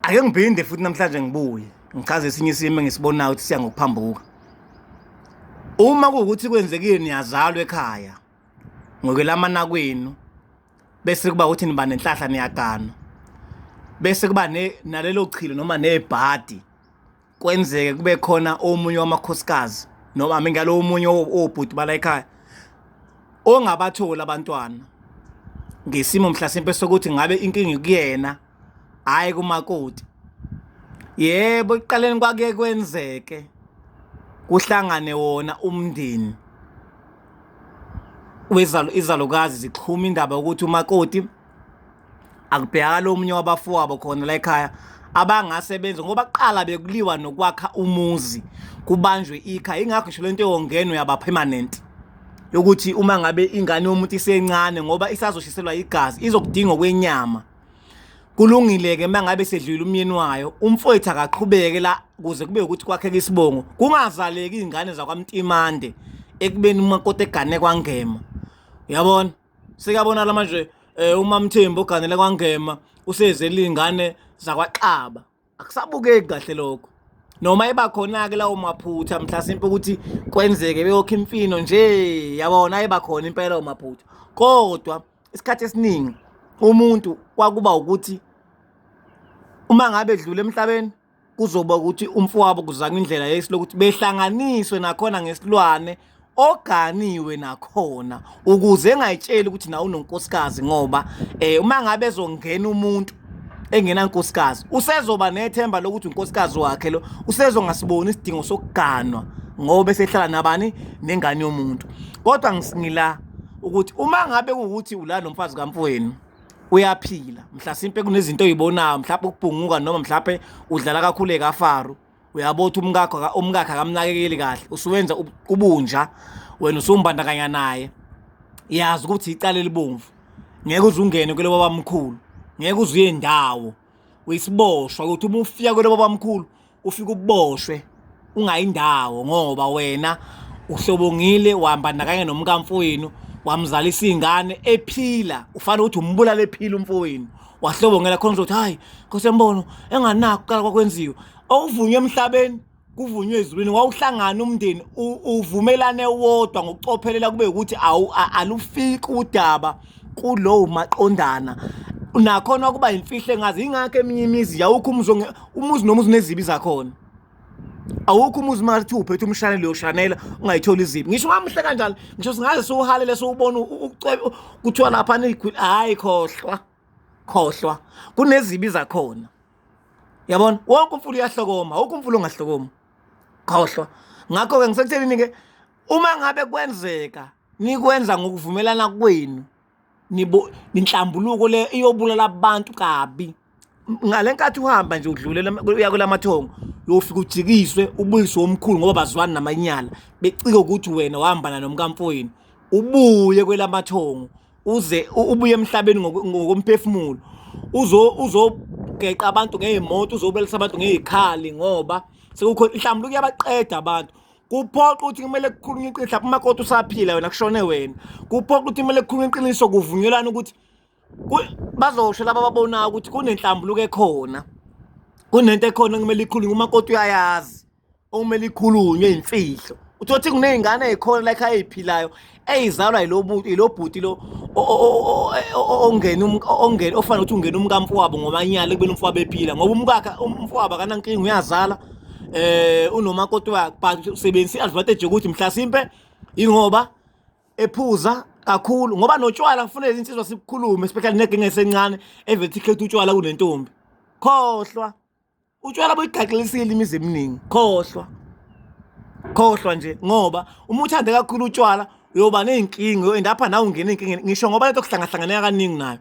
Ake ngiphinde futhi namhlanje ngibuye ngichaze esinye isimo engisibonayo ukuthi siya ngokuphambuka. Uma kuwukuthi kwenzekile niyazalwa ekhaya ngokwelamana kwenu bese kuba ukuthi niba nenhlahla niyagana, bese kuba nalelo chilo noma nebhadi, kwenzeke kube khona omunye wamakhosikazi noma mingalo omunye obhuti bala ekhaya ongabathola abantwana ngesimo mhlasimpe sokuthi ngabe inkinga ikuyena hayi kumakoti. Yebo, ekuqaleni kwake kwenzeke kuhlangane wona umndeni izalukazi ziqhuma indaba ukuthi umakoti akubhekala omunye wabafowabo khona la ekhaya abangasebenza ngoba kuqala bekuliwa nokwakha umuzi kubanjwe ikhaya. Ingakho ngisho lento yongenwe yaba permanent yokuthi uma ngabe ingane yomuntu isencane ngoba isazoshiselwa igazi izokudinga kwenyama, kulungile-ke uma ngabe sedlula umyeni wayo umfowethu akaqhubeke la kuze kube ukuthi kwakheka isibongo, kungazaleki izingane zakwamtimande ekubeni umakoti egane kwangema. Uyabona, sikabonala manje uMamthembu oganele kwangema usezele izingane zakwaXaba, akusabukeki kahle lokho. Noma eba khona-ke lawo maphutha mhlasimpe ukuthi kwenzeke beyokha imfino nje, yabona ayeba khona impela lawo maphutha, kodwa isikhathi esiningi umuntu kwakuba ukuthi uma ngabe edlule emhlabeni kuzoba ukuthi umfowabo kuzanywa indlela yesilokuthi behlanganiswe nakhona ngesilwane oganiwe nakhona ukuze engayitsheli ukuthi nawe unonkosikazi, ngoba uma ngabe ezongena umuntu engenankosikazi usezoba nethemba lokuthi unkosikazi wakhe lo usezongasiboni isidingo sokuganwa ngoba esehlala nabani nengane yomuntu. Kodwa ngila ukuthi uma ngabe kuwukuthi ula nomfazi kamfowenu uyaphila, mhlasimpe kunezinto oyibonayo, mhlawumbe ukubhunguka noma mhlawumbe udlala kakhulu ekafaru, uyabothi umkakhe akamnakekeli kahle, usuwenza ubunja, wena usumbandakanya naye, yazi ukuthi icala libomvu, ngeke uze ungene kwelo babamkhulu, ngeke uze uye ndawo, uyisiboshwa ukuthi uma ufika kwelo babamkhulu ufike uboshwe ungayindawo ngoba wena uhlobongile wambandakanya nomkamfowenu wamzalisa ingane ephila, ufana ukuthi umbulala ephila umfowenu, wahlobongela khona ukuthi hayi Nkosembono enganakho kuqala kwakwenziwa okuvunywe emhlabeni kuvunywe ezulwini. Wawuhlangana umndeni uvumelane wodwa ngokucophelela kube ukuthi alufiki udaba kulowo maqondana nakhona kuba imfihlo engazi. Ingakho eminye imizi yawukho umuzi nomuzi nezibi zakhona, awukho umuzi manje uphethe umshanelo uyoshanela ungayithola izibi. Ngisho ngamhle kanjalo, ngisho singaze siwuhalele siwubona kuthiwa lapha hayi khohlwa kunezibi zakhona. Yabona, wonke umfulo uyahlokoma, awukho umfulo ongahlokoma, khohlwa. Ngakho-ke ngisekuthelini-ke uma ngabe kwenzeka nikwenza ngokuvumelana kwenu ninhlambuluko le iyobulala abantu kabi, ngale nkathi uhamba nje udlulela uya kwelamathongo uyofika ujikiswe ubuyiswe omkhulu ngoba bazwana namanyala becike ukuthi wena wahambana nomkamfowenu ubuye kwelamathongo uze ubuye emhlabeni ngokomphefumulo uzogeqa abantu ngezimoto, uzobelisa abantu ngezikhali ngoba sekukho mhlawumbe kuyabaqeda abantu. Kuphoqa ukuthi kumele kukhulunywe iqiniso, lapho umakoti usaphila wena kushone wena, kuphoqa ukuthi kumele kukhulunywe iqiniso, kuvunyelwana ukuthi bazosho laba ababonayo ukuthi kunenhlambuluko ekhona, kunento ekhona kumele ikhulunywe. Umakoti uyayazi okumele ikhulunywe imfihlo. Uthi kuney'ngane ey'khona la ekhaya ey'philayo ey'zalwa yilo bhuti lo ongena ofana ukuthi ungena umkamfowabo ngomanyala ekubeni umfowabo ephila ngoba umfowabo akanankinga uyazala unomakoti wakhe, but usebenzisa i-advantage yokuthi mhlasimpe ingoba ephuza kakhulu ngoba notshwala kufanele izinsizwa sibukhulume, especially nenkinga esencane evethi ikhetha utshwala kunentombi. Khohlwa utshwala buyigaxilisile imizi eminingi, khohlwa nje ngoba uma uthande kakhulu utshwala uyoba ney'nkinga endapha nawe ungena ey'nkingeni. Ngisho ngoba lento kuhlangahlanganeka kaningi nayo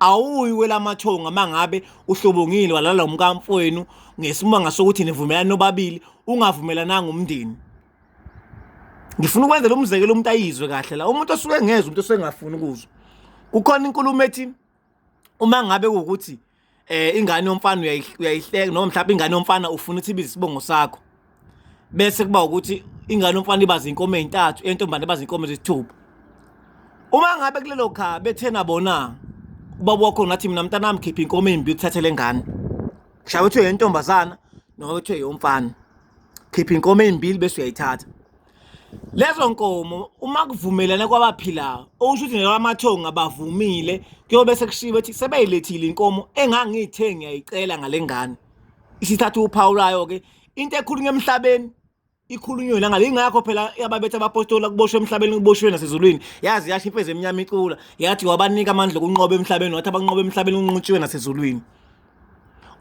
awuyi kwelamathongo uma ngabe uhlobongile walala umkamfowenu ngesimanga sokuthi nivumelane nobabili ungavumelananga umndeni. Ngifuna ukwenza lo mzekelo umuntu ayizwe kahle la, umuntu osuke engezwe, umuntu osuke engafuni ukuzwa. Kukhona inkulumo ethi uma ngabe kuwukuthi ingane yomfana uyayihleka noma mhlawumbe ingane yomfana ufuna ukuthi ibize isibongo sakho, bese kuba ukuthi ingane yomfana ibaza inkomo ey'ntathu, entombane ibaza inkomo eziyisithupha. Uma ngabe kulelo khaya bethena bona ubaba wakho nathi mina mntanami khipha inkomo embi uthathele ngane, Kushaye kuthiwe yentombazana noma kuthiwe yomfana, khipha inkomo ezimbili bese uyayithatha lezo nkomo. Uma kuvumelana kwabaphilayo okusho ukuthi nelamathongo abavumile, kuyobe sekushiwo ukuthi sebeyilethile inkomo engangiyithe ngiyayicela ngale ngane, isithatha uphawu lwayo ke. Into ekhulunywa emhlabeni ikhulunywe la ngale, ingakho phela ababethe abapostola kuboshwe emhlabeni kuboshwe nasezulwini. Yazi yasho imfezi emnyama icula yathi wabanika amandla okunqoba emhlabeni, wathi abanqoba emhlabeni unquntshiwe nasezulwini.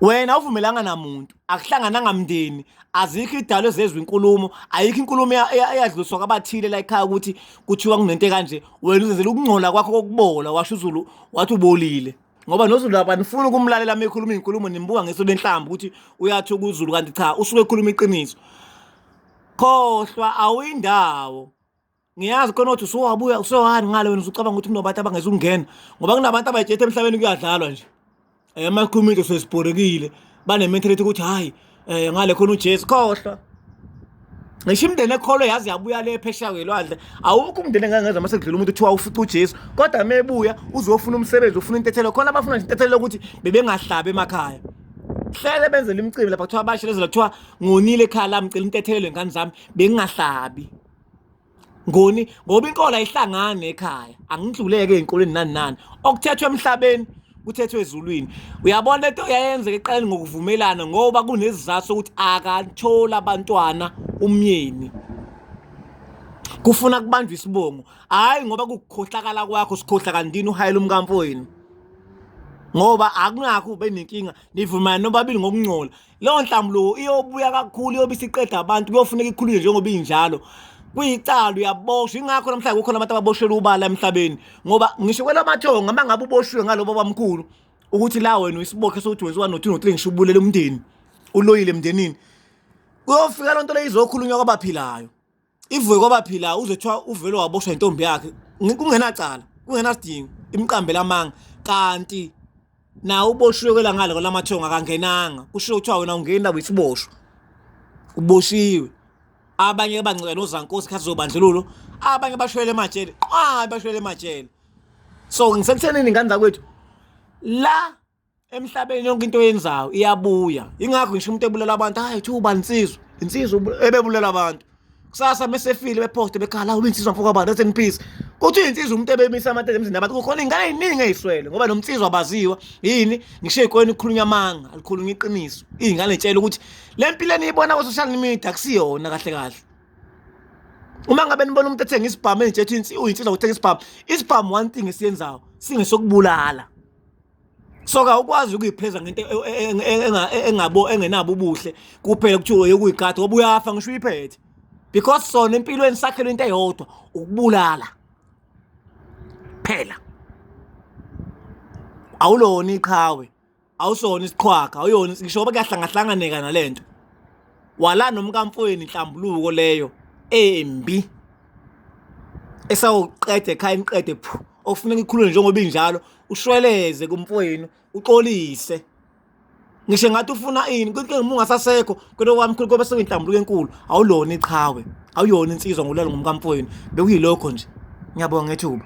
Wena uvumelanga namuntu, akuhlangananga mndeni, azikho idalo ezezwe inkulumo, ayikho inkulumo eyadluliswa kwabathile la ekhaya ukuthi kuthiwa kunento kanje. Wena uzenzela ukungcola kwakho kokubola, washo uZulu wathi ubolile. Ngoba noZulu abanifuni ukumlalela uma ekhuluma inkulumo, nimbuka ngeso lenhlamba ukuthi uyathi kuZulu kanti cha usuke ekhuluma iqiniso. Khohlwa awuyindawo. Ngiyazi khona ukuthi usuwabuya usowani ngale wena uzucabanga ukuthi kunabantu abangezungena, ngoba kunabantu abajethe emhlabeni kuyadlalwa nje. Amakhumito sesibhorekile bane-mentality ukuthi hayi ngale khona uJesu. Khohlwa ngisho imndeni ekholwe yazi yabuya le phesheya kwelwandle, awukho umndeni engangeza mase kudlula umuntu uthiwa ufica uJesu, kodwa mebuya uzofuna umsebenzi, ufuna intethelo. Khona abafuna nje intethelo ukuthi bebengahlabi emakhaya, hlele benzele imicimbi lapha kuthiwa abashilezela kuthiwa ngonile ekhaya lami ngicela intethelo ngane zami bengingahlabi ngoni, ngoba inkolo ayihlangane ekhaya. Angidluleke ey'nkolweni nani nani, okuthethwe emhlabeni kuthethwe ezulwini. Uyabona into yayenzeka eqaleni ngokuvumelana ngoba kunesizathu sokuthi akathola abantwana umyeni, kufuna kubanjwa isibongo, hayi ngoba kukukhohlakala kwakho sikhohla kandini uhayela umkamfowenu. Ngoba akunakho ube nenkinga nivumana nobabili ngokungcola. Leyo nhlambulo iyobuya kakhulu, iyobe isiqeda abantu, kuyofuneka ikhulunywe njengoba injalo. Kuyicala uyaboshwa, ingakho namhlanje kukhona abantu ababoshelwe ubala emhlabeni. Ngoba ngisho kwelamathongo uma ngabe uboshiwe ngalobo bamkhulu ukuthi la wena uyisibophe sokuthi wenziwa no 2 no 3 ngishubulele umndeni uloyile emndenini, kuyofika lonto le izokhulunywa kwabaphilayo. Ivuke kwabaphilayo uzothiwa uvelo waboshwa intombi yakhe kungenacala, kungenasidingo, imqambe lamanga, kanti na uboshiwe kwela ngale kwelamathongo akangenanga. Kusho kuthiwa wena ungena uyisiboshwa, uboshiwe. Abanye bangcela nozankosi khathi zobandlululo, abanye bashwele emajele, bashwele emajele. So ngisekuthenini ingane kwethu la emhlabeni yonke into oyenzayo iyabuya. Ingakho ngisho umuntu ebulela abantu, hayi thuba insizwa ebebulela abantu. Kusasa mesefile beposte bekhala ubinsizwa mfoka abantu rest in peace. Kuthi insizwa umuntu ebemisa amatende emzini abantu, kukhona ingane eziningi eziswele ngoba nomnsizwa abaziwa yini. Ngisho ey'koleni ukukhulunywa amanga, alikhulunywa iqiniso. Iy'ngane zitshela ukuthi le mpilo eniyibona ku-social media akusiyona kahle kahle. Uma ngabe nibona umuntu ethenga isibhamu enitshethe uyinsizwa ukuthenga isibhamu, isibhamu one thing esiyenzayo singesokubulala. So-ke ukwazi ukuyipheza ngento engenabo ubuhle kuphela kuthiwa yokuyigada ngoba uyafa ngisho uyiphethe, because sona empilweni sakhelwe into eyodwa, ukubulala phela. Awulona iqhawe, awusona isiqhwaga, awuyona ngisho ngoba kuyahlangahlanganeka nalento. Wala nomkamfweni inhlambuluko leyo embi esawuqede ekhaya imqede phu, okufuneka ikhulule njengoba injalo, ushweleze kumfowenu, uxolise. Ngisho ngathi ufuna ini, konke ungasasekho kodwa kwamkhulu kobe sekuyinhlambuluko enkulu, awulona iqhawe, awuyona insizwa ngolalo ngumkamfowenu. Bekuyilokho nje. Ngiyabonga ngethuba.